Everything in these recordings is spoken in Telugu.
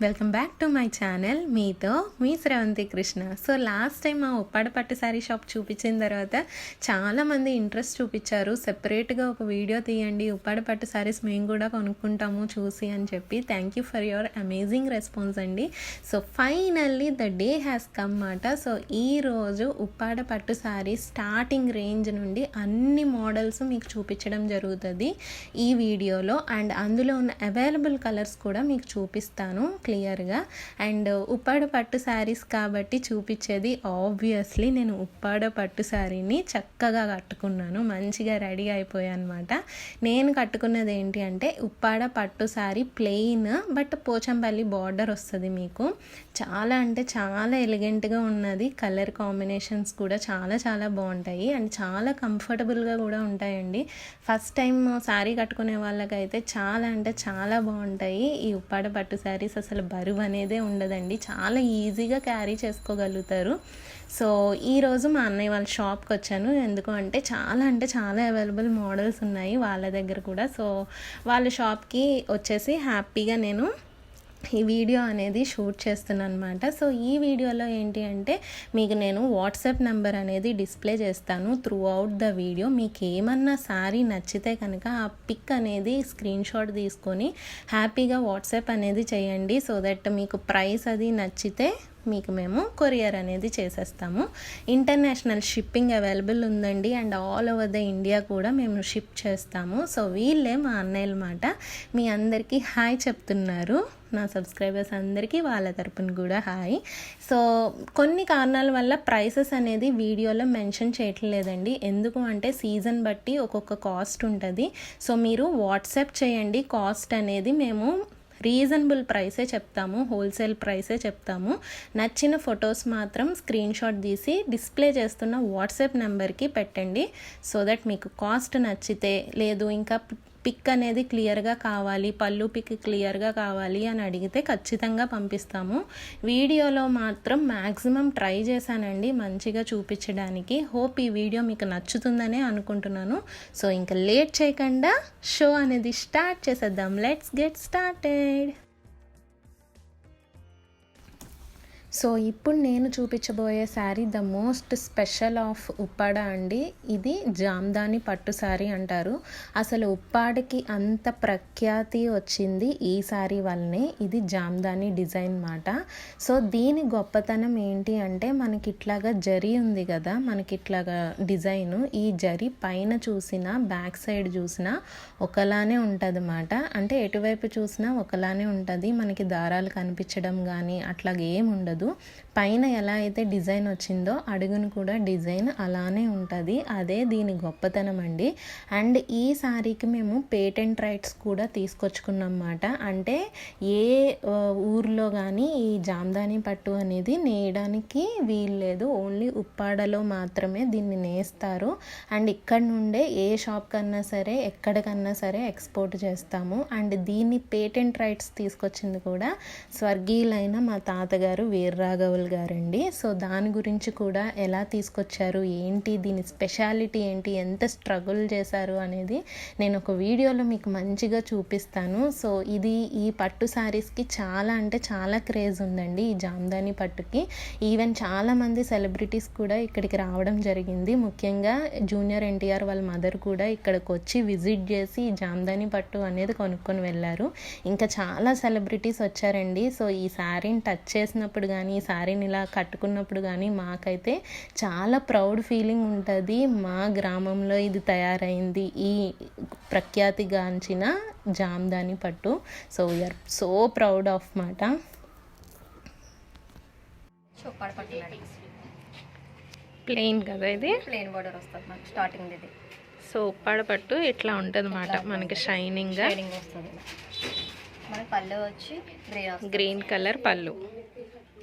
Welcome back to my channel. మీతో మీ Sravanthi Krishna. So last time మా ఉప్పాడ పట్టు శారీ షాప్ చూపించిన తర్వాత చాలామంది ఇంట్రెస్ట్ చూపించారు, సెపరేట్గా ఒక వీడియో తీయండి, ఉప్పాడ పట్టు శారీస్ మేము కూడా కొనుక్కుంటాము చూసి అని చెప్పి. Thank you for your amazing response అండి. So finally the day has come మాట. సో ఈరోజు ఉప్పాడ పట్టు శారీ స్టార్టింగ్ రేంజ్ నుండి అన్ని మోడల్స్ మీకు చూపించడం జరుగుతుంది ఈ వీడియోలో. అండ్ అందులో ఉన్న అవైలబుల్ కలర్స్ కూడా మీకు చూపిస్తాను క్లియర్గా. అండ్ ఉప్పాడ పట్టు శారీస్ కాబట్టి చూపించేది ఆబ్వియస్లీ నేను ఉప్పాడ పట్టు శారీని చక్కగా కట్టుకున్నాను, మంచిగా రెడీ అయిపోయాను అనమాట. నేను కట్టుకున్నది ఏంటి అంటే ఉప్పాడ పట్టు sari plain but Pochampally border వస్తుంది మీకు. చాలా అంటే చాలా ఎలిగెంట్గా ఉన్నది. కలర్ కాంబినేషన్స్ కూడా చాలా చాలా బాగుంటాయి అండ్ చాలా కంఫర్టబుల్గా కూడా ఉంటాయండి. ఫస్ట్ టైం శారీ కట్టుకునే వాళ్ళకైతే చాలా అంటే చాలా బాగుంటాయి ఈ ఉప్పాడ పట్టు శారీస్. అసలు బరువు అనేదే ఉండదండి, చాలా ఈజీగా క్యారీ చేసుకోగలుగుతారు. సో ఈరోజు మా అన్నయ్య వాళ్ళ షాప్కి వచ్చాను. ఎందుకు అంటే చాలా అవైలబుల్ మోడల్స్ ఉన్నాయి వాళ్ళ దగ్గర కూడా. సో వాళ్ళ షాప్కి వచ్చేసి హ్యాపీగా నేను ఈ వీడియో అనేది షూట్ చేస్తున్నాను అనమాట. సో ఈ వీడియోలో ఏంటి అంటే మీకు నేను వాట్సాప్ నెంబర్ అనేది డిస్ప్లే చేస్తాను త్రూ అవుట్ ద వీడియో. మీకు ఏమన్నా శారీ నచ్చితే కనుక ఆ పిక్ అనేది స్క్రీన్ షాట్ తీసుకొని హ్యాపీగా వాట్సాప్ అనేది చేయండి. సో దట్ మీకు ప్రైస్ అది నచ్చితే మీకు మేము కొరియర్ అనేది చేసేస్తాము. ఇంటర్నేషనల్ షిప్పింగ్ అవైలబుల్ ఉందండి and all over the India కూడా మేము షిప్ చేస్తాము. సో వీళ్ళే మా అన్నయ్యల మాట. మీ అందరికీ హాయ్ చెప్తున్నారు, నా సబ్స్క్రైబర్స్ అందరికీ వాళ్ళ తరపున కూడా హాయ్. సో కొన్ని కారణాల వల్ల ప్రైసెస్ అనేది వీడియోలో మెన్షన్ చేయట్లేదండి. ఎందుకు అంటే సీజన్ బట్టి ఒక్కొక్క కాస్ట్ ఉంటుంది. సో మీరు వాట్సాప్ చేయండి, కాస్ట్ అనేది మేము రీజనబుల్ ప్రైసే చెప్తాము, హోల్సేల్ ప్రైసే చెప్తాము. నచ్చిన ఫొటోస్ మాత్రం స్క్రీన్ షాట్ తీసి డిస్ప్లే చేస్తున్న వాట్సాప్ నెంబర్కి పెట్టండి. సో దట్ మీకు కాస్ట్ నచ్చితే, లేదు ఇంకా పిక్ అనేది క్లియర్గా కావాలి, పళ్ళు పిక్ క్లియర్గా కావాలి అని అడిగితే ఖచ్చితంగా పంపిస్తాము. వీడియోలో మాత్రం మ్యాక్సిమం ట్రై చేశానండి మంచిగా చూపించడానికి. హోప్ ఈ వీడియో మీకు నచ్చుతుందనే అనుకుంటున్నాను. సో ఇంకా లేట్ చేయకుండా షో అనేది స్టార్ట్ చేసేద్దాం. Let's get started. సో ఇప్పుడు నేను చూపించబోయే saree the most special of Uppada అండి. ఇది జామ్దాని పట్టు శారీ అంటారు. అసలు ఉప్పాడకి అంత ప్రఖ్యాతి వచ్చింది ఈ శారీ వల్లనే. ఇది జామ్దాని డిజైన్ మాట. సో దీని గొప్పతనం ఏంటి అంటే మనకి ఇట్లాగా జరీ ఉంది కదా, మనకి ఇట్లాగా డిజైను, ఈ జరీ పైన చూసినా బ్యాక్ సైడ్ చూసినా ఒకలానే ఉంటుంది అన్నమాట. అంటే ఎటువైపు చూసినా ఒకలానే ఉంటుంది, మనకి దారాలు కనిపించడం కానీ అట్లాగే ఏం ఉండదు. పైన ఎలా అయితే డిజైన్ వచ్చిందో అడుగును కూడా డిజైన్ అలానే ఉంటుంది. అదే దీని గొప్పతనం అండి. అండ్ ఈ శారీకి మేము పేటెంట్ రైట్స్ కూడా తీసుకొచ్చుకున్నమాట. అంటే ఏ ఊర్లో కానీ ఈ జామ్దాని పట్టు అనేది నేయడానికి వీల్లేదు, ఓన్లీ ఉప్పాడలో మాత్రమే దీన్ని నేస్తారు. అండ్ ఇక్కడ నుండే ఏ షాప్ కన్నా సరే ఎక్కడికన్నా సరే ఎక్స్పోర్ట్ చేస్తాము. అండ్ దీన్ని పేటెంట్ రైట్స్ తీసుకొచ్చింది కూడా స్వర్గీయులైన మా తాతగారు వీర్రాఘవులు గారండి. సో దాని గురించి కూడా ఎలా తీసుకొచ్చారు, ఏంటి దీని స్పెషాలిటీ ఏంటి, ఎంత స్ట్రగుల్ చేశారు అనేది నేను ఒక వీడియోలో మీకు మంచిగా చూపిస్తాను. సో ఇది ఈ పట్టు శారీస్కి చాలా అంటే చాలా క్రేజ్ ఉందండి ఈ జామ్దాని పట్టుకి. ఈవెన్ చాలామంది సెలబ్రిటీస్ కూడా ఇక్కడికి రావడం జరిగింది. ముఖ్యంగా జూనియర్ ఎన్టీఆర్ వాళ్ళ మదర్ కూడా ఇక్కడికి వచ్చి విజిట్ చేసి ఈ జామ్దాని పట్టు అనేది కొనుక్కొని వెళ్ళారు. ఇంకా చాలా సెలబ్రిటీస్ వచ్చారండి. సో ఈ శారీని టచ్ చేసినప్పుడు కానీ ఈ శారీని ఇలా కట్టుకున్నప్పుడు కానీ మాకైతే చాలా ప్రౌడ్ ఫీలింగ్ ఉంటుంది. మా గ్రామంలో ఇది తయారైంది ఈ ప్రఖ్యాతిగాంచిన జామ్దాని పట్టు. So we are so proud of మాట. ప్లెయిన్ కదా, ఇది ప్లెయిన్ బార్డర్ వస్తుంది మనకి స్టార్టింగ్ ఇది. సో ఉప్పాడ పట్టు ఇట్లా ఉంటుంది అన్నమాట, మనకి షైనింగ్ వస్తుంది. మన పళ్ళు వచ్చి గ్రీన్ కలర్ పళ్ళు,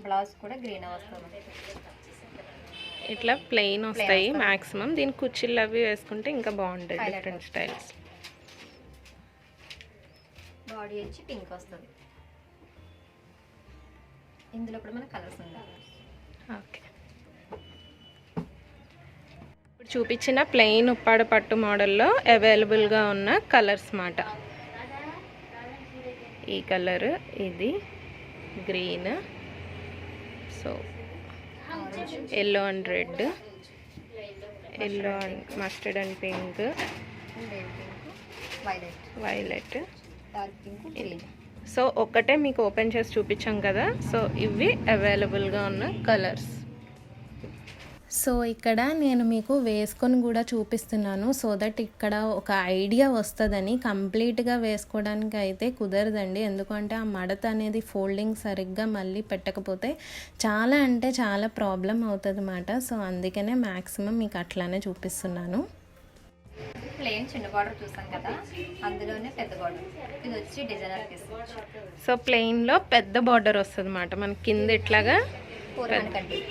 బ్లౌజ్ కూడా గ్రీన్ వస్తుంది. ఇట్లా ప్లెయిన్ వస్తాయి మ్యాక్సిమం. దీని కుచ్చిళ్ళు అవి వేసుకుంటే ఇంకా బాగుంటుంది, డిఫరెంట్ స్టైల్స్. బాడీ వచ్చి పింక్ వస్తుంది. ఇందులో కూడా మన కలర్స్ ఉన్నాయి. ఓకే, ఇప్పుడు చూపించిన ప్లెయిన్ ఉప్పాడ పట్టు మోడల్లో అవైలబుల్గా ఉన్న కలర్స్ మాట. ఈ కలర్, ఇది green, so orange, yellow and red, yellow and mustard and pink, baby pink, violet, violet. Dark pink, green. So ఒక్కటే మీకు ఓపెన్ చేసి చూపించాం కదా, సో ఇవి అవైలబుల్గా ఉన్న కలర్స్. సో ఇక్కడ నేను మీకు వేసుకొని కూడా చూపిస్తున్నాను, సో దట్ ఇక్కడ ఒక ఐడియా వస్తుందని. కంప్లీట్గా వేసుకోవడానికి అయితే కుదరదండి, ఎందుకంటే ఆ మడత అనేది ఫోల్డింగ్ సరిగ్గా మళ్ళీ పెట్టకపోతే చాలా అంటే చాలా ప్రాబ్లం అవుతుంది అన్నమాట. సో అందుకనే మ్యాక్సిమం మీకు అట్లానే చూపిస్తున్నాను. ప్లేన్ చిన్న బార్డర్ చూసాం కదా, అందులోనే పెద్ద బార్డర్. ఇది వచ్చి డిజైనర్ పీస్. సో ప్లెయిన్లో పెద్ద బార్డర్ వస్తుంది అన్నమాట మనకి, కింద ఇట్లాగా, 400 కడ్డీ.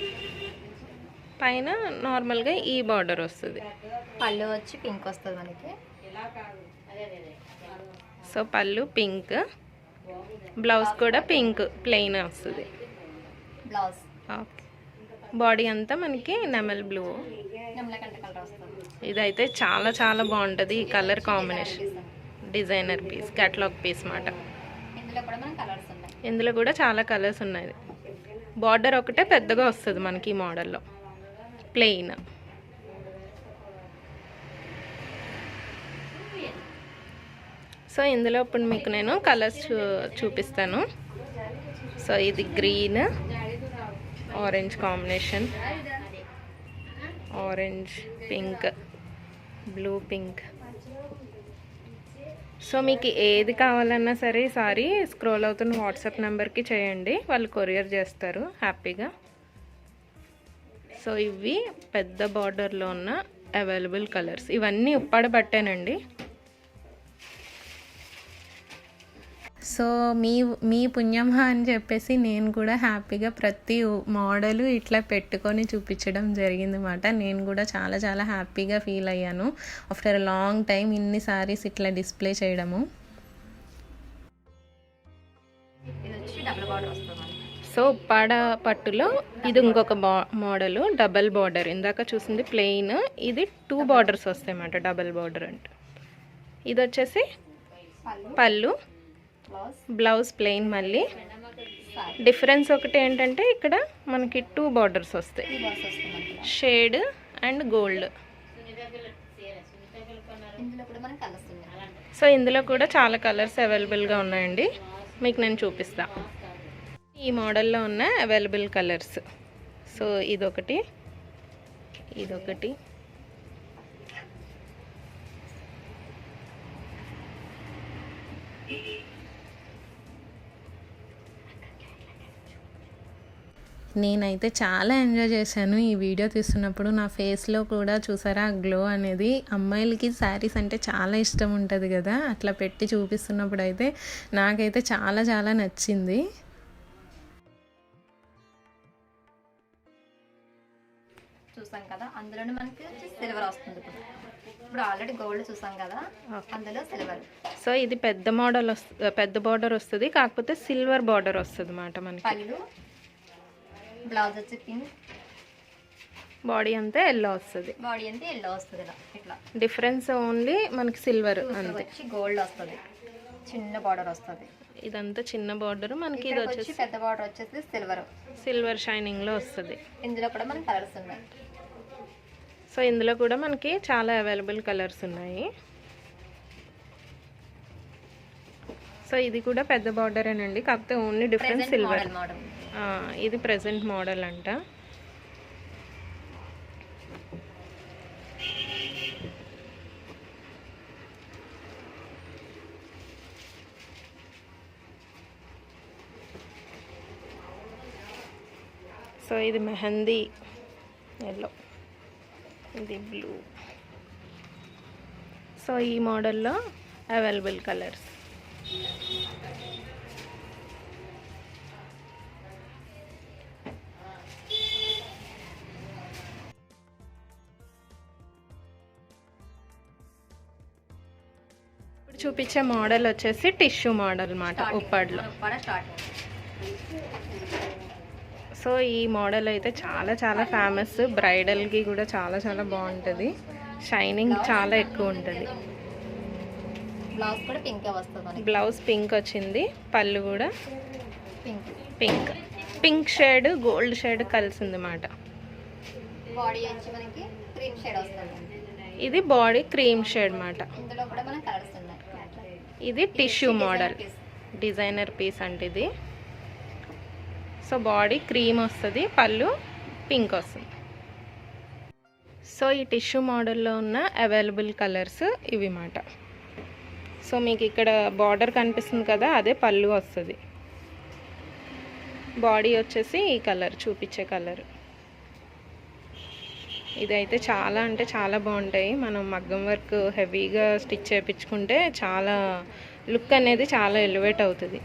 పైన నార్మల్గా ఈ బార్డర్ వస్తుంది. పళ్ళు వచ్చి పింక్ వస్తుంది మనకి. సో పళ్ళు పింక్, బ్లౌజ్ కూడా పింక్ ప్లెయిన్ వస్తుంది. Blouse okay. బాడీ అంతా మనకి నెమల్ బ్లూ. నిమ్మలకంట కలర్ వస్తుంది. ఇదైతే చాలా చాలా బాగుంటుంది ఈ colour combination. Designer piece, catalogue piece మాట. ఇందులో కూడా మనకి కలర్స్ ఉన్నాయి. ఇందులో కూడా చాలా కలర్స్ ఉన్నాయి. బార్డర్ ఒకటే పెద్దగా వస్తుంది మనకి ఈ మోడల్లో, ప్లెయిన్. సో ఇందులో ఇప్పుడు మీకు నేను కలర్స్ చూపిస్తాను. సో ఇది green orange combination, orange pink, blue pink. So మీకు ఏది కావాలన్నా సరే ఈసారి స్క్రోల్ అవుతున్న వాట్సాప్ నెంబర్కి చేయండి, వాళ్ళు కొరియర్ చేస్తారు హ్యాపీగా. సో ఇవి పెద్ద బార్డర్లో ఉన్న అవైలబుల్ కలర్స్. ఇవన్నీ ఉప్పాడ పట్టానండి. సో మీ పుణ్యమా అని చెప్పేసి నేను కూడా హ్యాపీగా ప్రతి మోడలు ఇట్లా పెట్టుకొని చూపించడం జరిగింది అన్నమాట. నేను కూడా చాలా చాలా హ్యాపీగా ఫీల్ అయ్యాను ఆఫ్టర్ లాంగ్ టైం ఇన్ని సారీస్ ఇట్లా డిస్ప్లే చేయడము. సో ఉప్పాడ పట్టులో ఇది ఇంకొక మోడలు, డబల్ బార్డర్. ఇందాక చూసింది ప్లెయిన్, ఇది 2 బార్డర్స్ వస్తాయి అన్నమాట, డబల్ బార్డర్ అంటే. ఇది వచ్చేసి పళ్ళు, బ్లౌజ్ ప్లెయిన్. మళ్ళీ డిఫరెన్స్ ఒకటి ఏంటంటే ఇక్కడ మనకి 2 బార్డర్స్ వస్తాయి, షేడ్ అండ్ గోల్డ్. సో ఇందులో కూడా చాలా కలర్స్ అవైలబుల్గా ఉన్నాయండి, మీకు నేను చూపిస్తా ఈ మోడల్లో ఉన్న అవైలబుల్ కలర్స్. సో ఇదొకటి, ఇదొకటి, నేనైతే చాలా ఎంజాయ్ చేశాను ఈ వీడియో తీస్తున్నప్పుడు. నా ఫేస్లో కూడా చూసారా ఆ గ్లో అనేది. అమ్మాయిలకి శారీస్ అంటే చాలా ఇష్టం ఉంటుంది కదా, అట్లా పెట్టి చూపిస్తున్నప్పుడు అయితే నాకైతే చాలా చాలా నచ్చింది. చూసాం కదా, అందులోనే మనకి సిల్వర్ వస్తుంది. ఇప్పుడు ఆల్రెడీ గోల్డ్ చూసాం కదా, అందులో సిల్వర్. సో ఇది పెద్ద మోడల్ పెద్ద బార్డర్ వస్తుంది, కాకపోతే సిల్వర్ బార్డర్ వస్తుంది అన్నమాట మనకి. పళ్ళు, బ్లౌజ్ వచ్చి పింక్, బాడీ అంతా ఎల్లో వస్తుంది. బాడీ అంతా ఎల్లో వస్తుంది. ఇలా ఇట్లా డిఫరెన్స్ ఓన్లీ మనకి సిల్వర్ అంతే. వచ్చి గోల్డ్ వస్తుంది, చిన్న బార్డర్ వస్తుంది. ఇదంతా చిన్న బార్డర్ మనకి. ఇది వచ్చేసి పెద్ద బార్డర్ వచ్చేసి సిల్వర్, సిల్వర్ షైనింగ్ లో వస్తుంది. ఇందులో కూడా మనకి కలర్స్ ఉన్నాయి. సో ఇందులో కూడా మనకి చాలా అవైలబుల్ కలర్స్ ఉన్నాయి. సో ఇది కూడా పెద్ద బార్డరేనండి, కాకపోతే ఓన్లీ డిఫరెన్స్ సిల్వర్. ఇది ప్రెజెంట్ మోడల్ అంట. సో ఇది మెహందీ ఎల్లో, ఇది బ్లూ. సో ఈ మోడల్లో అవైలబుల్ కలర్స్. ఇప్పుడు చూపించే మోడల్ వచ్చేసి టిష్యూ మోడల్ అన్నమాట, ఉప్పాడలో. సో ఈ మోడల్ అయితే చాలా చాలా ఫేమస్, బ్రైడల్కి కూడా చాలా చాలా బాగుంటుంది, షైనింగ్ చాలా ఎక్కువ ఉంటుంది. బ్లౌజ్ కూడా పింక్ వస్తుంది. బ్లౌజ్ పింక్ వచ్చింది, పళ్ళు కూడా pink. Pink shade gold shade కలిసింది మాట. బాడీ వచ్చి మనకి క్రీమ్ షేడ్ వస్తుంది. ఇది బాడీ క్రీమ్ షేడ్ మాట. ఇందులో కూడా మనకి కలర్స్ ఉన్నాయి. ఇది టిష్యూ మోడల్ డిజైనర్ పీస్ అంటే ఇది. సో బాడీ క్రీమ్ వస్తుంది, పళ్ళు పింక్ వస్తుంది. సో ఈ టిష్యూ మోడల్లో ఉన్న అవైలబుల్ కలర్స్ ఇవి మాట. సో మీకు ఇక్కడ బార్డర్ కనిపిస్తుంది కదా, అదే పళ్ళు వస్తుంది. బాడీ వచ్చేసి ఈ కలర్ చూపించే కలర్. ఇదైతే చాలా అంటే చాలా బాగుంటాయి. మనం మగ్గం వర్క్ హెవీగా స్టిచ్ చేయించుకుంటే చాలా లుక్ అనేది చాలా ఎలివేట్ అవుతుంది.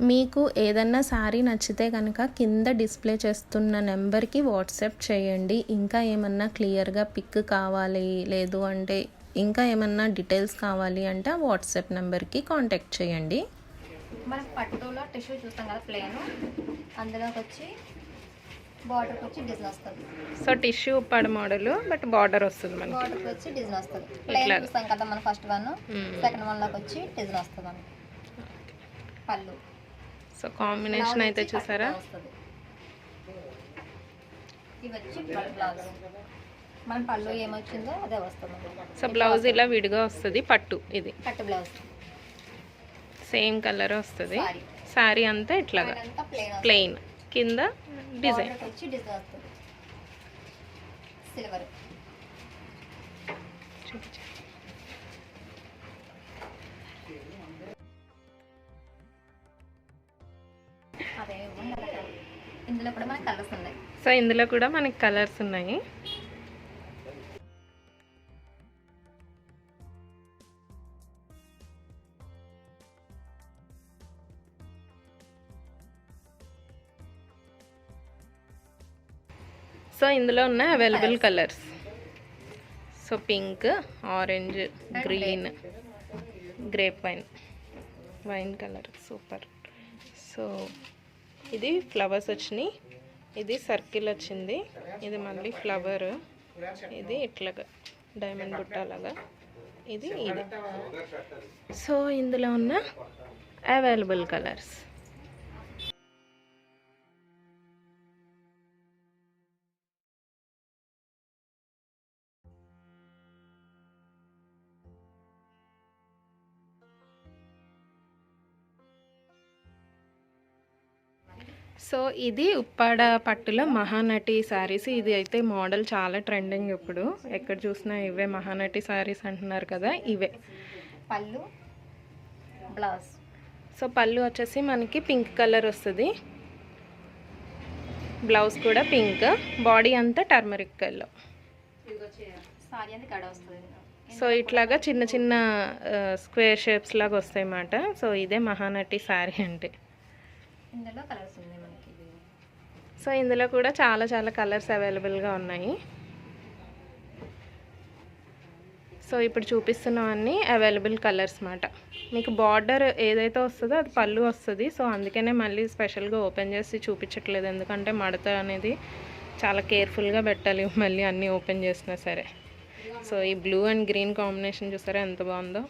మీకు ఏదన్నా శారీ నచ్చితే కనుక కింద డిస్ప్లే చేస్తున్న నెంబర్కి వాట్సాప్ చేయండి. ఇంకా ఏమన్నా క్లియర్గా పిక్ కావాలి, లేదు అంటే ఇంకా ఏమన్నా డీటెయిల్స్ కావాలి అంటే వాట్సాప్ నెంబర్కి కాంటాక్ట్ చేయండి. మనం పట్టులో టిష్యూ చూస్తాం కదా ప్లేన్, అందులోకి వచ్చి బార్డర్కి వచ్చి డిజైన్ వస్తుంది. So tissue Uppada model but border వస్తుంది మనకి. బార్డర్కి వచ్చి డిజైన్ వస్తుంది. ప్లేన్ చూస్తాం కదా మనం ఫస్ట్ వన్, సెకండ్ వన్లోకి వచ్చి డిజైన్ వస్తుంది మనకి. పళ్ళు సో కాంబినేషన్ అయితే చూసారా. ఇవి వచ్చి బ్లౌజ్. మన పళ్ళు ఏమొచ్చిందో అదే వస్తుంది. సో బ్లౌజ్ ఇలా విడిగా వస్తుంది. పట్టు ఇది పట్టు బ్లౌజ్ సేమ్ కలర్ వస్తుంది. శారీ అంతా ఇట్లాగా ప్లెయిన్, కింద డిజైన్ వచ్చి డిజైన్ వస్తుంది. సిల్వర్ ఇందులో కూడా మనకి కలర్స్ ఉన్నాయి. సో ఇందులో కూడా మనకి కలర్స్ ఉన్నాయి. సో ఇందులో ఉన్న available colours so pink, orange, green, grape wine colour super. So ఇది ఫ్లవర్స్ వచ్చినాయి, ఇది సర్కిల్ వచ్చింది, ఇది మళ్ళీ ఫ్లవర్, ఇది ఇట్లాగా డైమండ్ బుట్టలాగా, ఇది. సో ఇందులో ఉన్న అవైలబుల్ కలర్స్. సో ఇది ఉప్పాడ పట్టులో మహానటి శారీస్. ఇది అయితే మోడల్ చాలా ట్రెండింగ్ ఇప్పుడు, ఎక్కడ చూసినా ఇవే మహానటి శారీస్ అంటున్నారు కదా, ఇవే. పళ్ళు బ్లౌజ్. సో పళ్ళు వచ్చేసి మనకి పింక్ కలర్ వస్తుంది, బ్లౌజ్ కూడా పింక్, బాడీ అంతా టర్మరిక్ కలర్. సో ఇట్లాగా చిన్న చిన్న స్క్వేర్ షేప్స్ లాగా వస్తాయి అన్నమాట. సో ఇదే మహానటి శారీ అంటే. ఇందులో కలర్స్ ఉన్నాయి మనకి. సో ఇందులో కూడా చాలా చాలా కలర్స్ అవైలబుల్గా ఉన్నాయి. సో ఇప్పుడు చూపిస్తున్నవన్నీ అవైలబుల్ కలర్స్ మాట. మీకు బార్డర్ ఏదైతే వస్తుందో అది పళ్ళు వస్తుంది. సో అందుకనే మళ్ళీ స్పెషల్గా ఓపెన్ చేసి చూపించట్లేదు, ఎందుకంటే మడత అనేది చాలా కేర్ఫుల్గా పెట్టాలి మళ్ళీ అన్నీ ఓపెన్ చేసినా సరే. సో ఈ బ్లూ అండ్ గ్రీన్ కాంబినేషన్ చూసారా ఎంత బాగుందో.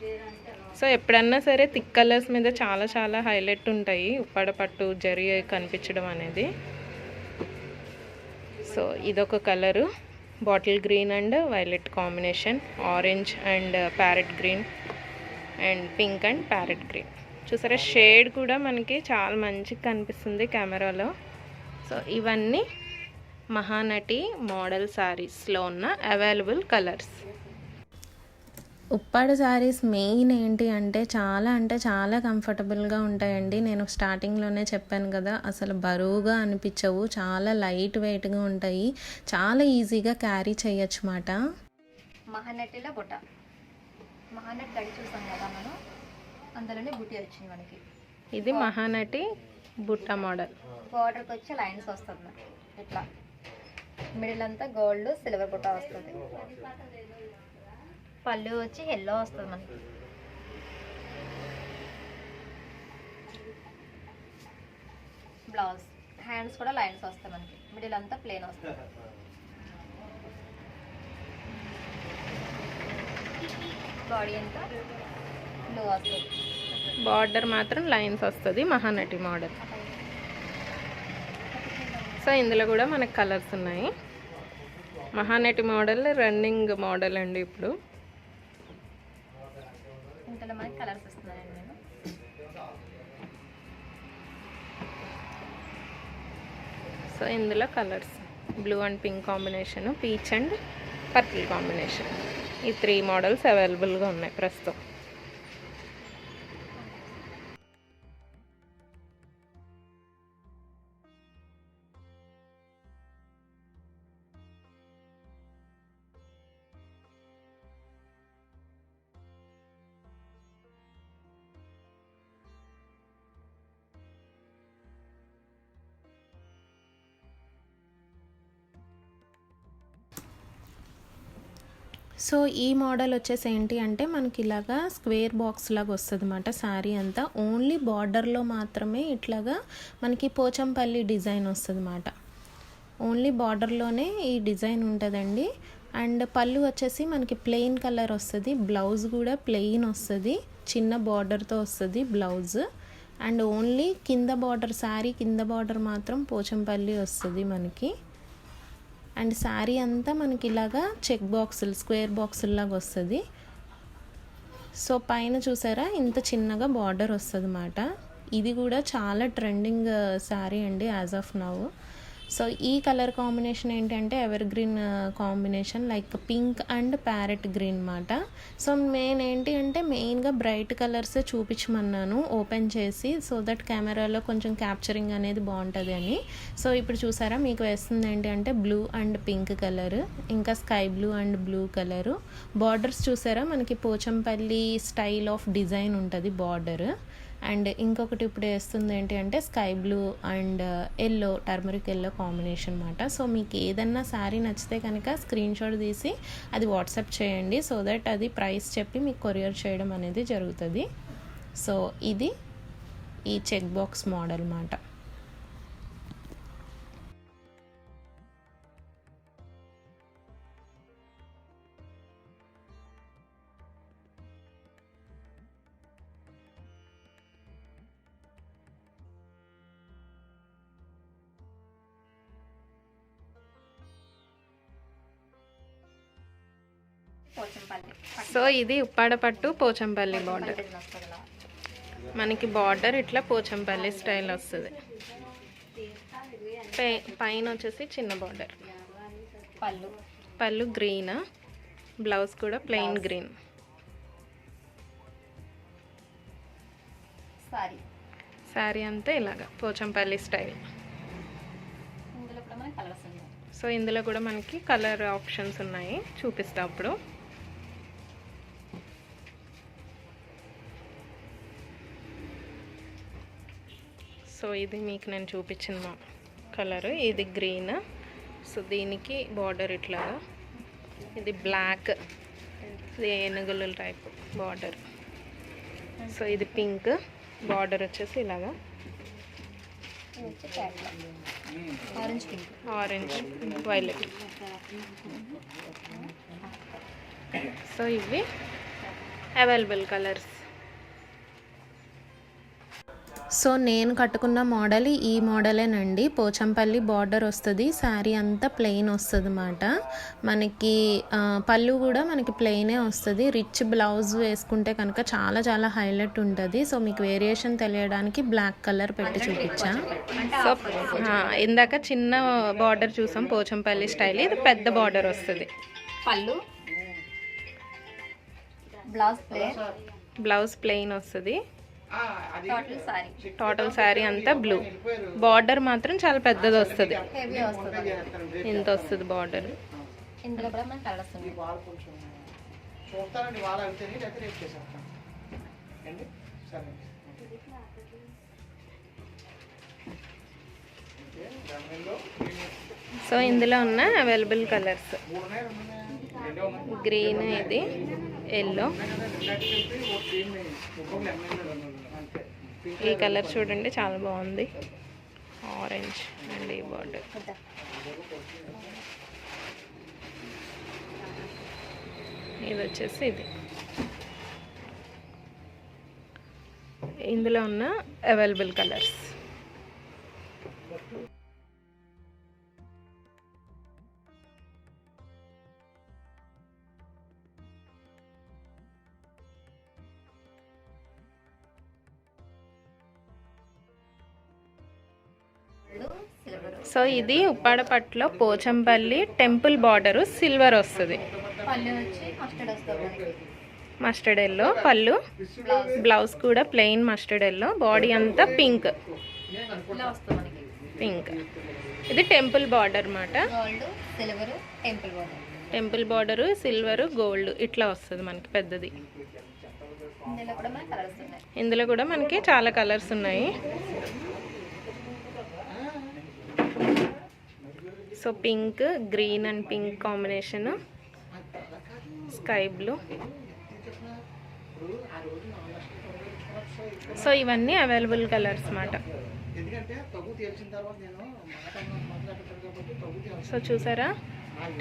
సో ఎప్పుడన్నా సరే థిక్ కలర్స్ మీద చాలా చాలా హైలైట్ ఉంటాయి ఉప్పాడ పట్టు జరీ కనిపించడం అనేది. సో ఇదొక colour, bottle green and violet combination, orange and parrot green and pink and parrot green. చూసారా షేడ్ కూడా మనకి చాలా మంచిగా కనిపిస్తుంది కెమెరాలో. సో ఇవన్నీ మహానటి మోడల్ శారీస్లో ఉన్న available colours. Uppada saris main ఏంటి అంటే చాలా కంఫర్టబుల్గా ఉంటాయండి. నేను స్టార్టింగ్లోనే చెప్పాను కదా, అసలు బరువుగా అనిపించవు, చాలా లైట్ వెయిట్గా ఉంటాయి, చాలా ఈజీగా క్యారీ చేయొచ్చు మాట. మహానటిలో బుట్ట, మహానటి గడి చూసాం కదా మనం, అందులోనే బుట్టి వచ్చింది మనకి. ఇది మహానటి బుట్ట మోడల్. బార్డర్కి వచ్చి లైన్స్ వస్తుంది ఇట్లా, మిడిల్ అంతా గోల్డ్ సిల్వర్ బుట్ట వస్తుంది. పళ్ళు వచ్చి ఎల్లో వస్తుంది మనకి. బ్లౌజ్ హ్యాండ్స్ కూడా లైన్స్ వస్తాయి మనకి, మిడిల్ అంతా ప్లేన్ వస్తుంది. బాడీ అంతా బ్లూ వస్తుంది. బార్డర్ మాత్రం లైన్స్ వస్తుంది, మహానటి మోడల్. సో ఇందులో కూడా మనకు కలర్స్ ఉన్నాయి. మహానటి మోడల్ రన్నింగ్ మోడల్ అండి ఇప్పుడు. ఇందులో మనకి కలర్స్ వస్తున్నాయండి నేను. సో ఇందులో colours blue and pink combination, peach and purple combination, ఈ 3 మోడల్స్ అవైలబుల్గా ఉన్నాయి ప్రస్తుతం. సో ఈ మోడల్ వచ్చేసి ఏంటి అంటే మనకి ఇలాగా స్క్వేర్ బాక్స్ లాగా వస్తుంది అన్నమాట. శారీ అంతా ఓన్లీ బార్డర్లో మాత్రమే ఇట్లాగా మనకి పోచంపల్లి డిజైన్ వస్తుంది అన్నమాట. ఓన్లీ బార్డర్లోనే ఈ డిజైన్ ఉంటుందండి. అండ్ పళ్ళు వచ్చేసి మనకి ప్లెయిన్ కలర్ వస్తుంది, బ్లౌజ్ కూడా ప్లెయిన్ వస్తుంది, చిన్న బార్డర్తో వస్తుంది బ్లౌజ్. అండ్ ఓన్లీ కింద బార్డర్, శారీ కింద బార్డర్ మాత్రం పోచంపల్లి వస్తుంది మనకి. అండ్ శారీ అంతా మనకి ఇలాగా చెక్ బాక్సులు, స్క్వేర్ బాక్సుల లాగా వస్తుంది. సో పైన చూసారా ఇంత చిన్నగా బార్డర్ వస్తుంది అన్నమాట. ఇది కూడా చాలా ట్రెండింగ్ శారీ అండి యాజ్ ఆఫ్ నౌ. సో ఈ కలర్ కాంబినేషన్ ఏంటంటే ever green combination, like pink and parrot green అన్నమాట. సో ఏంటి అంటే మెయిన్గా బ్రైట్ కలర్స్ చూపించమన్నాను ఓపెన్ చేసి, సో దట్ కెమెరాలో కొంచెం క్యాప్చరింగ్ అనేది బాగుంటుంది అని. సో ఇప్పుడు చూసారా మీకు వేస్తుంది ఏంటి అంటే బ్లూ అండ్ పింక్ కలర్, ఇంకా sky blue and blue colour. Borders చూసారా మనకి పోచంపల్లి స్టైల్ ఆఫ్ డిజైన్ ఉంటుంది బార్డర్. అండ్ ఇంకొకటి ఇప్పుడు వేస్తుంది ఏంటి అంటే sky blue and yellow, turmeric yellow combination అన్నమాట. సో మీకు ఏదన్నా శారీ నచ్చితే కనుక స్క్రీన్ షాట్ తీసి అది వాట్సాప్ చేయండి, సో దట్ అది ప్రైస్ చెప్పి మీకు కొరియర్ చేయడం అనేది జరుగుతుంది. సో ఇది ఈ చెక్ బాక్స్ మోడల్ అన్నమాట. పోచంపల్లి సో ఇది ఉప్పాడ పట్టు పోచంపల్లి బార్డర్. డిజైన్ వస్తుంది ఇలా. మనకి బార్డర్ ఇట్లా పోచంపల్లి స్టైల్ వస్తుంది. పైన వచ్చేసి చిన్న బార్డర్, పళ్ళు గ్రీన్, బ్లౌజ్ కూడా ప్లెయిన్ గ్రీన్. శారీ అంతా ఇలాగా పోచంపల్లి స్టైల్. ఇందులో కూడా మనకి కలర్స్ ఉన్నాయి. సో ఇందులో కూడా మనకి కలర్ ఆప్షన్స్ ఉన్నాయి, చూపిస్తా అప్పుడు. సో ఇది మీకు నేను చూపించిన కలర్, ఇది గ్రీన్. సో దీనికి బార్డర్ ఇట్లాగా, ఇది బ్లాక్, ఇది ఏనుగుల టైప్ బార్డర్. సో ఇది పింక్, బార్డర్ వచ్చేసి ఇలాగా ఆరెంజ్ వైలెట్. సో ఇవి అవైలబుల్ కలర్స్. సో నేను కట్టుకున్న మోడల్ ఈ మోడలేనండి. పోచంపల్లి బార్డర్ వస్తుంది, శారీ అంతా ప్లెయిన్ వస్తుంది అన్నమాట. మనకి పళ్ళు కూడా మనకి ప్లెయినే వస్తుంది. రిచ్ బ్లౌజ్ వేసుకుంటే కనుక చాలా చాలా హైలైట్ ఉంటుంది. సో మీకు వేరియేషన్ తెలియడానికి బ్లాక్ కలర్ పెట్టి చూపించా. సో ఇందాక చిన్న బార్డర్ చూసాం పోచంపల్లి స్టైల్, ఇది పెద్ద బార్డర్ వస్తుంది. పళ్ళు, బ్లౌజ్ ప్లెయిన్ వస్తుంది. టోటల్ శారీ అంతా బ్లూ, బార్డర్ మాత్రం చాలా పెద్దది వస్తుంది, హెవీ వస్తుంది. ఇంత వస్తుంది బార్డర్. ఇందులో కూడా మనకి కలర్స్ ఉన్నాయి. సో ఇందులో ఉన్న అవైలబుల్ కలర్స్ గ్రీన్, ఇది ఎల్లో. ఈ కలర్ చూడండి చాలా బాగుంది, ఆరెంజ్ అండ్ ఈ బార్డర్. ఇది వచ్చేసి ఇది ఇందులో ఉన్న అవైలబుల్ కలర్స్. సిల్వర్, సో ఇది ఉప్పాడ పట్టులో పోచంపల్లి టెంపుల్ బార్డరు సిల్వర్ వస్తుంది. పళ్ళు వచ్చి మస్టర్డ్ వస్తుంది మనకి. మస్టర్డ్ ఎల్లో పళ్ళు, బ్లౌజ్ కూడా ప్లెయిన్ మస్టర్డ్ ఎల్లో, బాడీ అంతా పింక్ ఇలా వస్తుంది మనకి. పింక్. ఇది టెంపుల్ బార్డర్ అన్నమాట. Gold, silver, temple border. Temple border, silver, gold ఇట్లా వస్తుంది మనకి పెద్దది. ఇందులో కూడా మనకి కలర్స్ ఉన్నాయి. ఇందులో కూడా మనకి చాలా కలర్స్ ఉన్నాయి. So pink, green and pink combination, sky blue. So ఇవన్నీ అవైలబుల్ కలర్స్ అన్నమాట. సో చూసారా,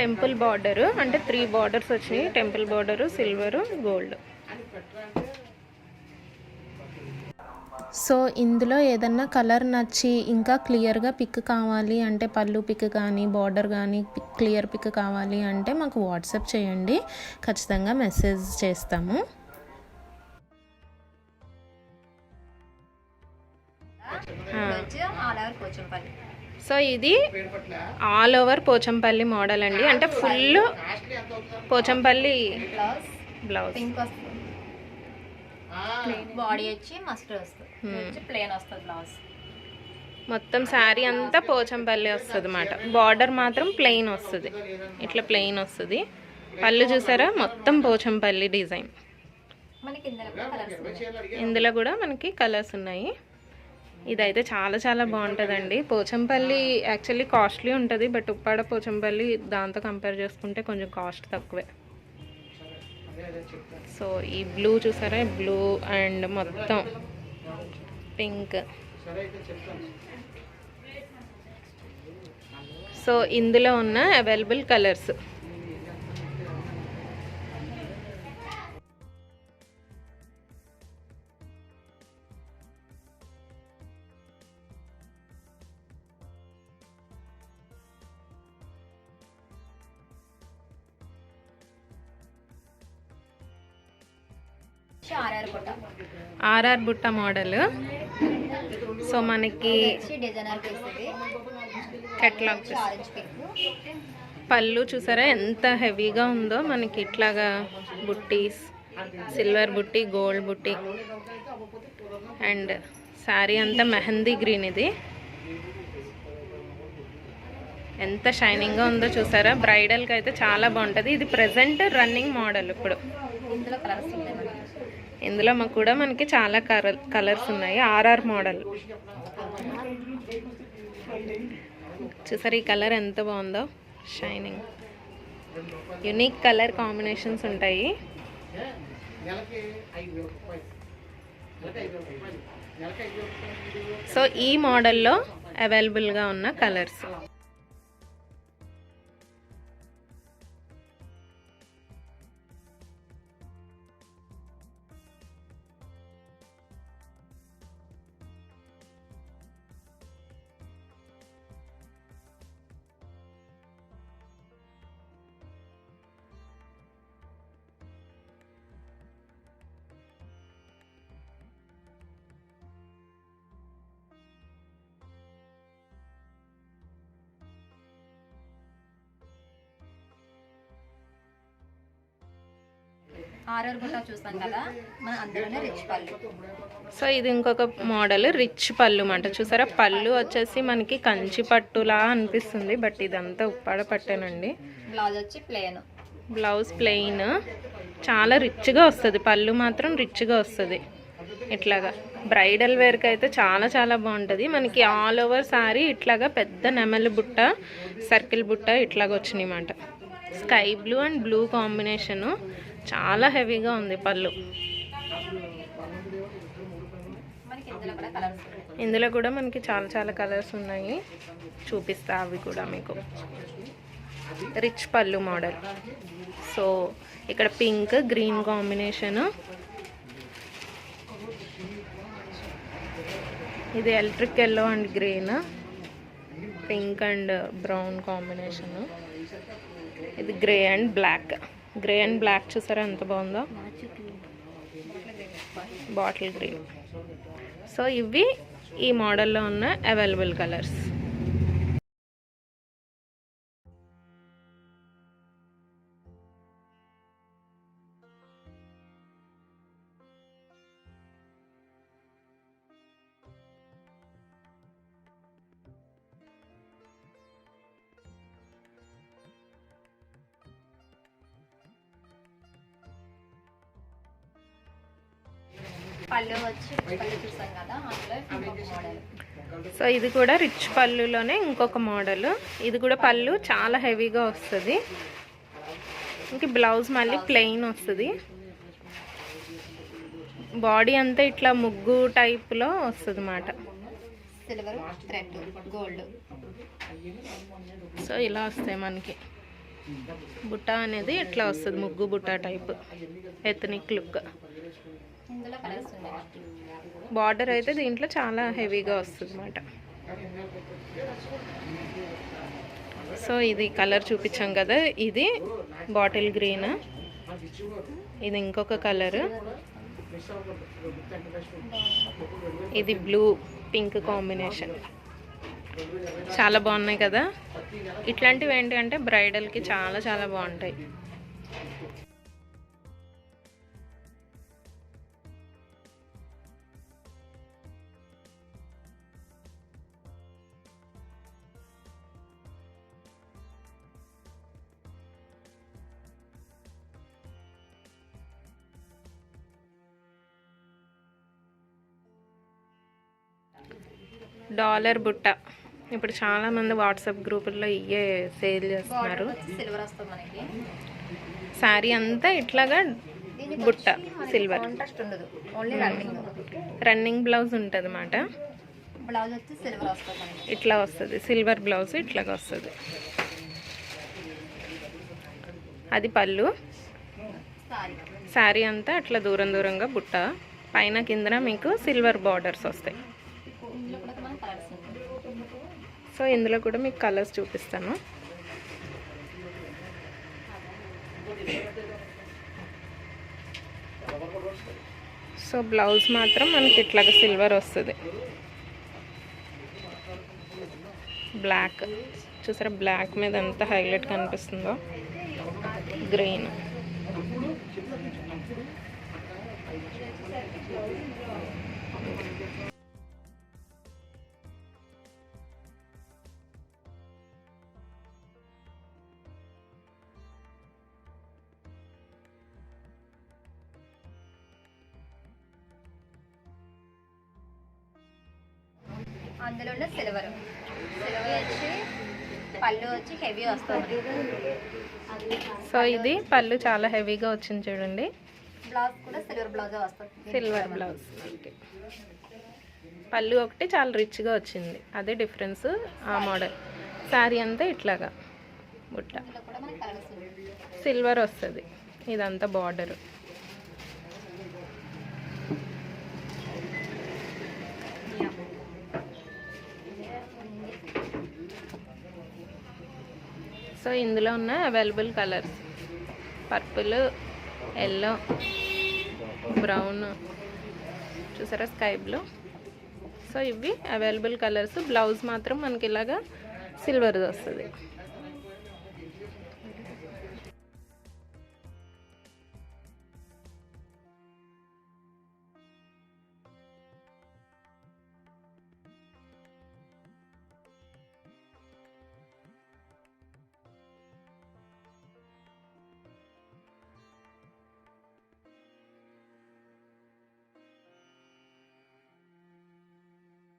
టెంపుల్ బార్డరు అంటే 3 బార్డర్స్ వచ్చినాయి. Temple border, silver, gold. So ఇందులో ఏదన్నా కలర్ నచ్చి ఇంకా క్లియర్గా పిక్ కావాలి అంటే, పళ్ళు పిక్ కానీ బార్డర్ కానీ క్లియర్ పిక్ కావాలి అంటే మాకు వాట్సాప్ చేయండి, ఖచ్చితంగా మెసేజ్ చేస్తాము. సో ఇది ఆల్ ఓవర్ పోచంపల్లి మోడల్ అండి, అంటే ఫుల్ పోచంపల్లి బ్లౌజ్. బాడీ వచ్చి మస్టర్డ్ వస్తుంది, ప్లేన్ వస్తుంది బ్లౌజ్. మొత్తం శారీ అంతా పోచంపల్లి వస్తుంది అన్నమాట. బార్డర్ మాత్రం ప్లెయిన్ వస్తుంది, ఇట్లా ప్లెయిన్ వస్తుంది. పళ్ళు చూసారా, మొత్తం పోచంపల్లి డిజైన్. ఇందులో కూడా మనకి కలర్స్ ఉన్నాయి. ఇదైతే చాలా చాలా బాగుంటుందండి. పోచంపల్లి యాక్చువల్లీ కాస్ట్లీ ఉంటుంది, బట్ ఉప్పాడ పోచంపల్లి దాంతో కంపేర్ చేసుకుంటే కొంచెం కాస్ట్ తక్కువే. సో ఈ బ్లూ చూసారా, బ్లూ అండ్ మొత్తం పింక్. సో ఇందులో ఉన్న అవైలబుల్ కలర్స్. ఆర్ఆర్ బుట్ట మోడల్. సో మనకి కెట్లాగ్ పళ్ళు చూసారా ఎంత హెవీగా ఉందో, మనకి ఇట్లాగా బుట్టీస్, సిల్వర్ బుట్టి, గోల్డ్ బుట్టి. అండ్ శారీ అంతా మెహందీ గ్రీన్. ఇది ఎంత షైనింగ్గా ఉందో చూసారా, బ్రైడల్కి అయితే చాలా బాగుంటుంది. ఇది ప్రెజెంట్ రన్నింగ్ మోడల్ ఇప్పుడు. ఇందులో మాకు కూడా మనకి చాలా కలర్స్ ఉన్నాయి. ఆర్ఆర్ మోడల్ చూసారు, ఈ కలర్ ఎంత బాగుందో, షైనింగ్. యునిక్ కలర్ కాంబినేషన్స్ ఉంటాయి. సో ఈ మోడల్లో అవైలబుల్గా ఉన్న కలర్స్. ఆర్ఆర్ బుట్ట చూస్తాం కదా, మన అందులోనే రిచ్ పళ్ళు. సో ఇది ఇంకొక మోడల్ రిచ్ పళ్ళు అన్నమాట. చూసారా, పళ్ళు వచ్చేసి మనకి కంచి పట్టులా అనిపిస్తుంది, బట్ ఇదంతా ఉప్పాడ పట్టేనండి. బ్లౌజ్ వచ్చి ప్లెయిన్. బ్లౌజ్ ప్లెయిన్, చాలా రిచ్గా వస్తుంది. పళ్ళు మాత్రం రిచ్గా వస్తుంది. ఇట్లాగా బ్రైడల్ వేర్కి అయితే చాలా చాలా బాగుంటుంది. మనకి ఆల్ ఓవర్ సారీ ఇట్లాగా పెద్ద నెమలి బుట్ట, సర్కిల్ బుట్ట ఇట్లాగా వచ్చినాయి అన్నమాట. Sky blue and blue combination, చాలా హెవీగా ఉంది పళ్ళు. ఇందులో కూడా మనకి చాలా చాలా కలర్స్ ఉన్నాయి, చూపిస్తా అవి కూడా మీకు. రిచ్ పళ్ళు మోడల్. సో ఇక్కడ పింక్ గ్రీన్ కాంబినేషను, ఇది electric yellow and green, pink and brown combination. ఇది grey and black. Grey and black చూసారా ఎంత బాగుందో, బాటిల్ గ్రీన్. సో ఇవి ఈ మోడల్లో ఉన్న అవైలబుల్ కలర్స్. పళ్ళు వచ్చి పళ్ళు చూసాం కదా, అందులో ఇంకొక మోడల్. సో ఇది కూడా రిచ్ పళ్ళులోనే ఇంకొక మోడల్. ఇది కూడా పళ్ళు చాలా హెవీగా వస్తుంది. ఇంక బ్లౌజ్ మళ్ళీ ప్లెయిన్ వస్తుంది. బాడీ అంతా ఇట్లా ముగ్గు టైప్లో వస్తుంది అన్నమాట. Silver thread gold. సో ఇలా వస్తాయి మనకి. బుట్ట అనేది ఇట్లా వస్తుంది, ముగ్గు బుట్ట టైప్, ఎథనిక్ లుక్. ఇందులో కలర్స్ ఉన్నాయి. బార్డర్ అయితే దీంట్లో చాలా హెవీగా వస్తుంది అన్నమాట. సో ఇది కలర్ చూపించాం కదా, ఇది బాటిల్ గ్రీన్. ఇది ఇంకొక కలర్, ఇది బ్లూ పింక్ కాంబినేషన్. చాలా బాగున్నాయి కదా. ఇట్లాంటివి ఏంటంటే బ్రైడల్కి చాలా చాలా బాగుంటాయి. డాలర్ బుట్ట ఇప్పుడు చాలా మంది వాట్సాప్ గ్రూపుల్లో ఇవే సేల్ చేస్తున్నారు. సిల్వర్ వస్తుంది మనకి. శారీ అంతా ఇట్లాగా బుట్ట సిల్వర్. కాంట్రాస్ట్ ఉండదు, ఓన్లీ రన్నింగ్ బ్లౌజ్ ఉంటుంది అన్నమాట. బ్లౌజ్ వచ్చి సిల్వర్ వస్తుంది మనకి. ఇట్లా వస్తుంది సిల్వర్ బ్లౌజ్, ఇట్లాగా వస్తుంది. అది పళ్ళు. శారీ అంతా అట్లా దూరం దూరంగా బుట్ట, పైన కిందన మీకు సిల్వర్ బార్డర్స్ వస్తాయి. సో ఇందులో కూడా మీకు కలర్స్ చూపిస్తాను. సో బ్లౌజ్ మాత్రం మనకి ఇట్లాగా సిల్వర్ వస్తుంది. బ్లాక్ చూసారా, బ్లాక్ మీద ఎంత హైలైట్ కనిపిస్తుందో. గ్రీన్. అందులోనే సిల్వర్. సిల్వర్ వచ్చి పళ్ళు వచ్చి హెవీ వస్తుంది. సో ఇది పళ్ళు చాలా హెవీగా వచ్చింది చూడండి. బ్లౌజ్ కూడా సిల్వర్ బ్లౌజ్ వస్తుంది. Silver blouse. పళ్ళు ఒకటి చాలా రిచ్గా వచ్చింది, అదే డిఫరెన్స్ ఆ మోడల్. శారీ అంతా ఇట్లాగా బుట్ట సిల్వర్ వస్తుంది. ఇదంతా బార్డర్. సో ఇందులో ఉన్న available colours purple, yellow, brown, చూసారా స్కై బ్లూ. సో ఇవి అవైలబుల్ కలర్స్. బ్లౌజ్ మాత్రం మనకి ఇలాగా సిల్వర్ది వస్తుంది.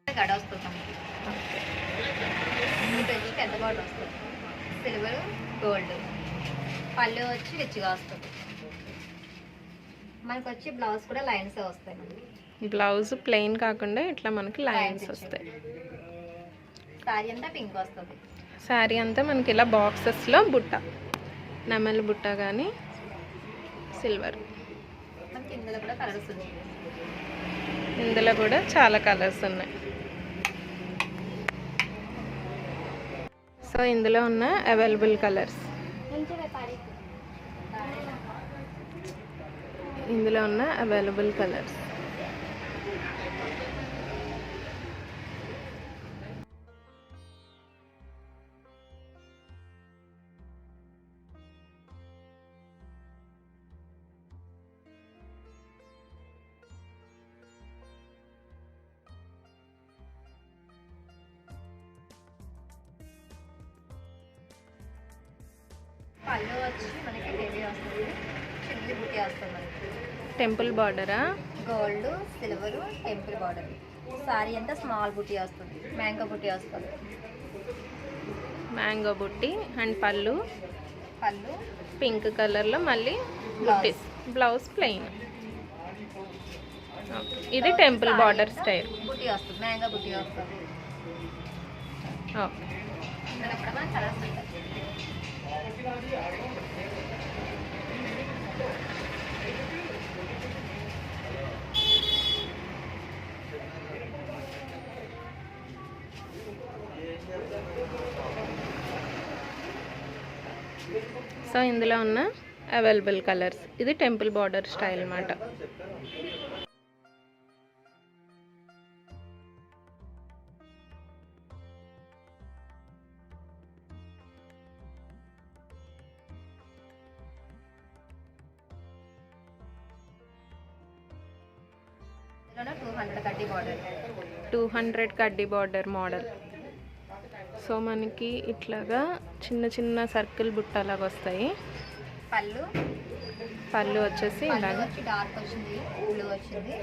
గడ వస్తుంది మనకి. పెద్ద బార్డర్ వస్తుంది. Silver gold. పళ్ళు వచ్చి రిచ్గా వస్తుంది. మనకు వచ్చి బ్లౌజ్ కూడా లైన్స్ వస్తాయి. మనకి బ్లౌజ్ ప్లెయిన్ కాకుండా ఇట్లా మనకి లైన్స్ వస్తాయి. శారీ అంతా పింక్ వస్తుంది. శారీ అంతా మనకి ఇలా బాక్సెస్లో బుట్ట, నెమలి బుట్ట కానీ సిల్వర్. మనకి ఇందులో కూడా కలర్స్ ఉన్నాయి. ఇందులో కూడా చాలా కలర్స్ ఉన్నాయి. సో ఇందులో ఉన్న అవైలబుల్ కలర్స్, ఇందులో ఉన్న అవైలబుల్ కలర్స్. పళ్ళు వచ్చి మనకి హెవీ వస్తుంది, చిన్న బుట్టి వస్తుంది మనకి. టెంపుల్ బార్డరా? Gold, silver, temple border. Saree అంతా స్మాల్ బుట్టి వస్తుంది, మ్యాంగో బుట్టి వస్తుంది. మ్యాంగో బుట్టి అండ్ పళ్ళు పళ్ళు పింక్ కలర్లో, మళ్ళీ బుట్టీస్. Blouse plain. ఇది టెంపుల్ బార్డర్ స్టైల్ బుట్టి వస్తుంది, మ్యాంగో బుట్టి వస్తుంది. ఓకే. ఇందులో కూడా మన కలర్స్ ఉంటాయి. సో ఇందులో ఉన్న అవైలబుల్ కలర్స్. ఇది టెంపుల్ బార్డర్ స్టైల్ అన్నమాట. ఇందులో 200 కడ్డీ బార్డర్. 200 కడ్డీ బార్డర్ మోడల్. సో మనకి ఇట్లాగా చిన్న చిన్న సర్కిల్ బుట్టలాగా వస్తాయి. పళ్ళు పళ్ళు వచ్చేసి ఇలాగ డార్క్ వచ్చింది, బ్లూ వచ్చింది.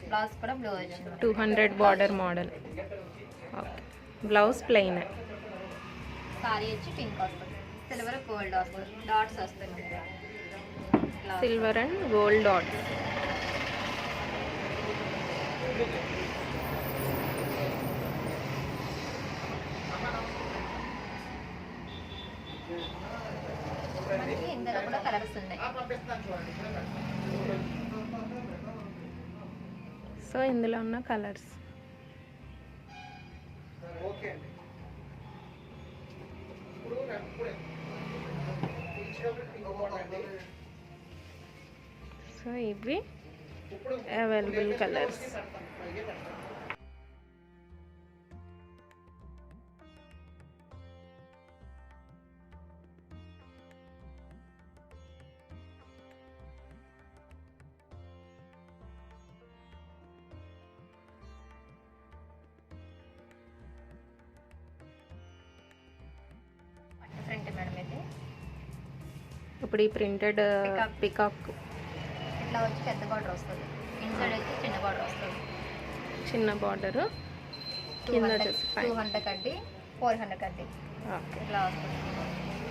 బ్లౌజ్ కూడా బ్లూ వచ్చింది. 200 border model. Okay. Blouse plain. Sorry వచ్చి పింక్ వస్తుంది, సిల్వర్ గోల్డ్ వస్తుంది, డాట్స్ వస్తుంది. Silver and gold dots. మనకి ఇందులో కూడా కలర్స్ ఉన్నాయి. సో ఇందులో ఉన్న కలర్స్. సో ఇవి అవైలబుల్ కలర్స్. ఫ్రంట్ మేడం ఇది. ఇప్పుడు ఈ ప్రింటెడ్ పికాక్ ఇట్లా వచ్చి పెద్ద బార్డర్ వస్తుంది, ఇన్సైడ్ వచ్చి చిన్న బార్డర్ వస్తుంది. చిన్న బార్డర్ కింద 200 కడ్డీ, 400 కడ్డీ. ఓకే. ఇట్లా వస్తుంది.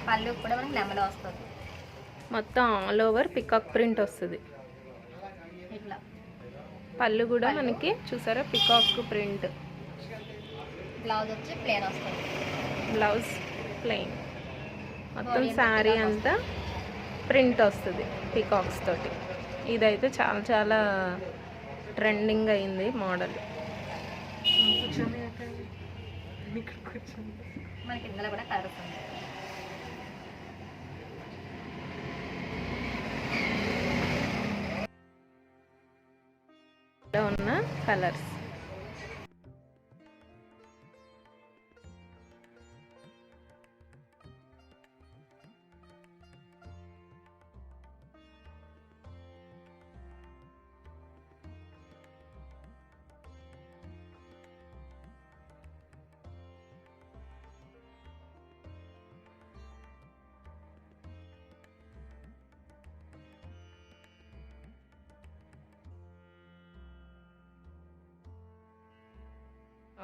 పళ్ళు కూడా మనకి లెమలో వస్తుంది. మొత్తం ఆల్ ఓవర్ పికాక్ ప్రింట్ వస్తుంది. ఇట్లా పళ్ళు కూడా మనకి చూసారా పికాక్ ప్రింట్. బ్లౌజ్ వచ్చి ప్లేన్ వస్తుంది. Blouse plain. మొత్తం శారీ అంతా ప్రింట్ వస్తుంది పికాక్స్ తోటి. ఇదైతే చాలా చాలా ట్రెండింగ్ అయింది మోడల్. మనకి ఇందులో కూడా కలర్స్ ఉంది. ఇలా ఉన్న కలర్స్.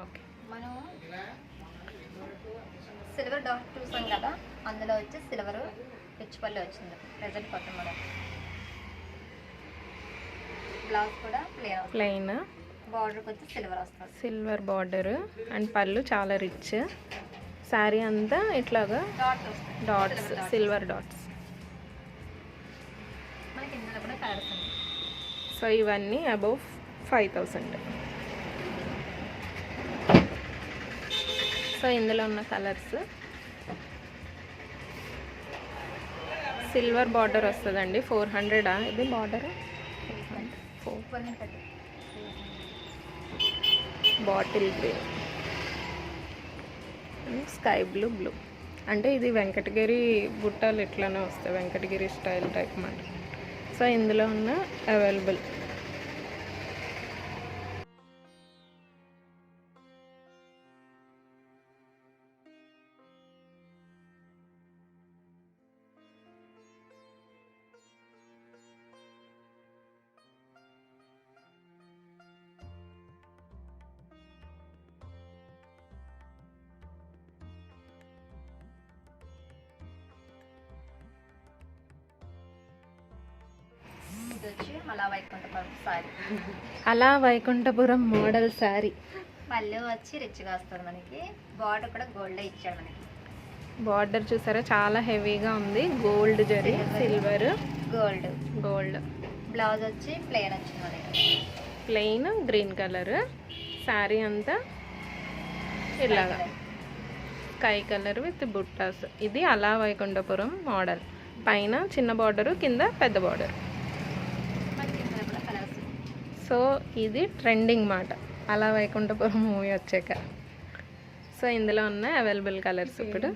ఓకే. మనం సిల్వర్ డాట్ చూసాం కదా, అందులో వచ్చి సిల్వర్ పిచ్చిపల్లి వచ్చింది ప్రెజెంట్ కొత్త మోడల్. బ్లౌజ్ కూడా ప్లెయిన్. బార్డర్కి వచ్చి సిల్వర్ వస్తుంది, సిల్వర్ బార్డర్ అండ్ పళ్ళు చాలా రిచ్. శారీ అంతా ఇట్లాగా డాట్స్ వస్తుంది, డాట్స్, సిల్వర్ డాట్స్. మనకి ఇందులో కూడా కలర్స్ ఉంది. సో ఇవన్నీ అబౌవ్ 5000. సో ఇందులో ఉన్న కలర్స్ సిల్వర్ బార్డర్ వస్తుందండి. 400 ఇది border. Bottle green, sky blue. అంటే ఇది వెంకటగిరి బుట్టాలు ఇట్లానే వస్తాయి, వెంకటగిరి స్టైల్ టైప్ మాట. సో ఇందులో ఉన్న అవైలబుల్. ఇది వచ్చి అలా వైకుంఠపురం సారీ. అలా వైకుంఠపురం మోడల్ శారీ. పళ్ళు వచ్చి రిచ్గా వస్తుంది మనకి. బార్డర్ కూడా గోల్డ్ ఇచ్చాడు మనకి. బార్డర్ చూసారా చాలా హెవీగా ఉంది. Gold zari, silver, gold. Blouse వచ్చి ప్లెయిన్ వచ్చింది మనకి. Plain green colour. శారీ అంతా ఇలాగా స్కై కలర్ విత్ బుట్టాస్. ఇది అలా వైకుంఠపురం మోడల్. పైన చిన్న బార్డరు, కింద పెద్ద బార్డర్. సో ఇది ట్రెండింగ్ మాట అలా వైకుంఠపురం మూవీ వచ్చాక. సో ఇందులో ఉన్న అవైలబుల్ కలర్స్ ఇప్పుడు.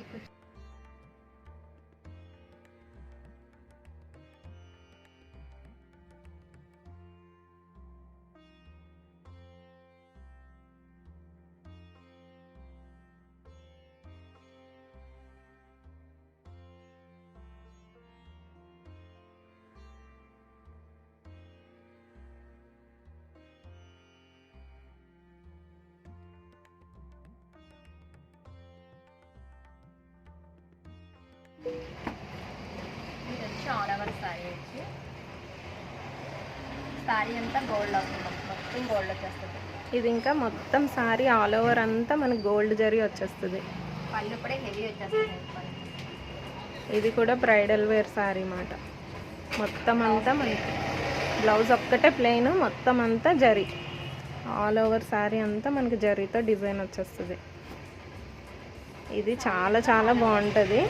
ఇది వచ్చి ఆల్ ఓవర్ సారీ వచ్చి సారీ అంతా గోల్డ్ వస్తుంది, మొత్తం గోల్డ్ వచ్చేస్తుంది. ఇది ఇంకా మొత్తం సారీ ఆల్ ఓవర్ అంతా మనకు గోల్డ్ జరీ వచ్చేస్తుంది. పళ్ళు కూడా హెవీ వచ్చేస్తుంది. ఇది కూడా బ్రైడల్ వేర్ సారీ మాట. మొత్తం అంతా మనకి బ్లౌజ్ ఒక్కటే ప్లెయిన్, మొత్తం అంతా జరీ. ఆల్ ఓవర్ సారీ అంతా మనకి జరీతో డిజైన్ వచ్చేస్తుంది. ఇది చాలా చాలా బాగుంటుంది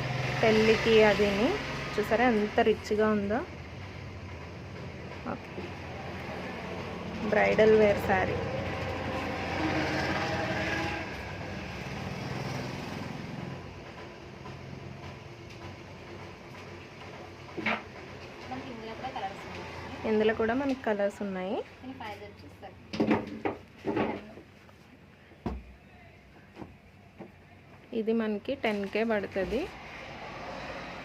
పెళ్ళికి. అదిని చూసారా ఎంత రిచ్గా ఉందో. Okay, bridal wear sari. ఇందులో కూడా మనకి కలర్స్ ఉన్నాయి. ఇది మనకి 10K పడుతుంది.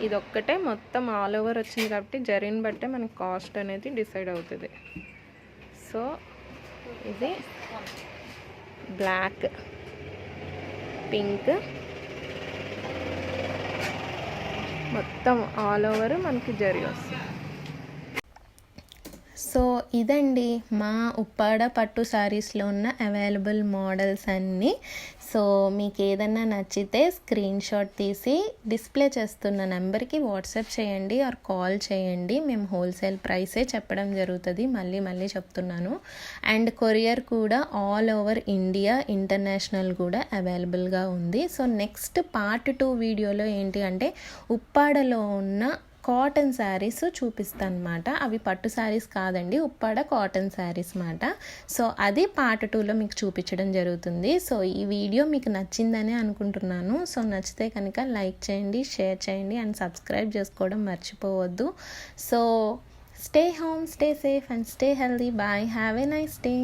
ఇది ఒక్కటే మొత్తం ఆల్ ఓవర్ వచ్చింది కాబట్టి జరీని బట్టే మనకి కాస్ట్ అనేది డిసైడ్ అవుతుంది. సో ఇది బ్లాక్, పింక్, మొత్తం ఆల్ ఓవర్ మనకి జరీ వస్తుంది. సో ఇదండి మా ఉప్పాడ పట్టు శారీస్లో ఉన్న అవైలబుల్ మోడల్స్ అన్నీ. సో మీకు ఏదన్నా నచ్చితే స్క్రీన్ షాట్ తీసి డిస్ప్లే చేస్తున్న నెంబర్కి వాట్సాప్ చేయండి ఆర్ కాల్ చేయండి. మేము హోల్సేల్ ప్రైసే చెప్పడం జరుగుతుంది, మళ్ళీ చెప్తున్నాను. అండ్ కొరియర్ కూడా ఆల్ ఓవర్ ఇండియా, ఇంటర్నేషనల్ కూడా అవైలబుల్గా ఉంది. సో నెక్స్ట్ పార్ట్ 2 వీడియోలో ఏంటి అంటే ఉప్పాడలో ఉన్న కాటన్ శారీస్ చూపిస్తాను అనమాట. అవి పట్టు శారీస్ కాదండి, ఉప్పాడ కాటన్ శారీస్ మాట. సో అది పార్ట్ 2లో మీకు చూపించడం జరుగుతుంది. సో ఈ వీడియో మీకు నచ్చిందని అనుకుంటున్నాను. సో నచ్చితే కనుక లైక్ చేయండి, షేర్ చేయండి అండ్ సబ్స్క్రైబ్ చేసుకోవడం మర్చిపోవద్దు. So stay home, stay safe and stay healthy. Bye, have a nice day.